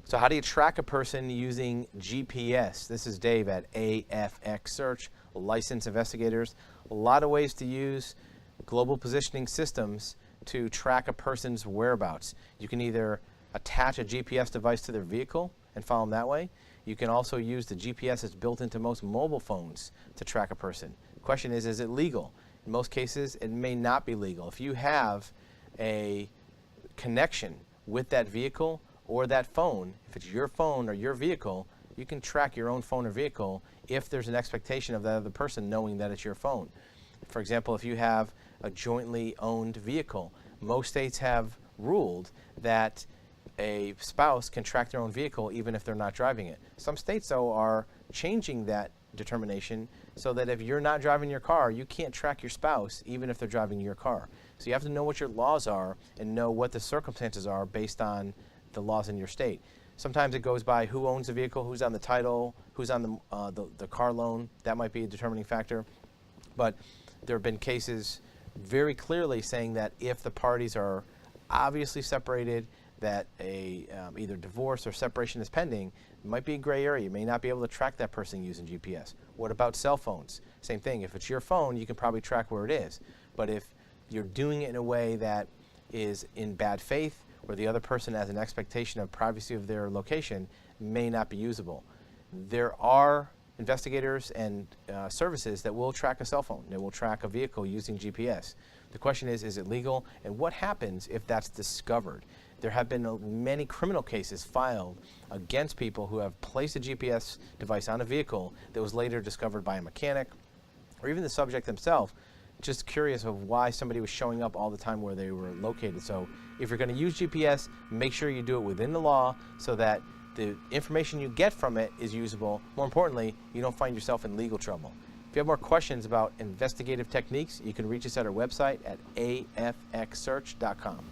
So how do you track a person using GPS? This is Dave at AFX Search, licensed investigators. A lot of ways to use global positioning systems to track a person's whereabouts. You can either attach a GPS device to their vehicle and follow them that way. You can also use the GPS that's built into most mobile phones to track a person. The question is it legal? In most cases, it may not be legal. If you have a connection with that vehicle or that phone, if it's your phone or your vehicle, you can track your own phone or vehicle if there's an expectation of that other person knowing that it's your phone. For example, if you have a jointly owned vehicle, most states have ruled that a spouse can track their own vehicle even if they're not driving it. Some states, though, are changing that determination so that if you're not driving your car, you can't track your spouse even if they're driving your car. So you have to know what your laws are and know what the circumstances are based on the laws in your state. Sometimes it goes by who owns the vehicle, who's on the title, who's on the car loan. That might be a determining factor. But there have been cases very clearly saying that if the parties are obviously separated, that either divorce or separation is pending, it might be a gray area. You may not be able to track that person using GPS. What about cell phones? Same thing. If it's your phone, you can probably track where it is. But if you're doing it in a way that is in bad faith, where the other person has an expectation of privacy of their location, may not be usable. There are investigators and services that will track a cell phone. They will track a vehicle using GPS. The question is it legal? And what happens if that's discovered? There have been many criminal cases filed against people who have placed a GPS device on a vehicle that was later discovered by a mechanic or even the subject themselves, just curious of why somebody was showing up all the time where they were located. So if you're going to use GPS, make sure you do it within the law so that the information you get from it is usable. More importantly, you don't find yourself in legal trouble. If you have more questions about investigative techniques, you can reach us at our website at afxsearch.com.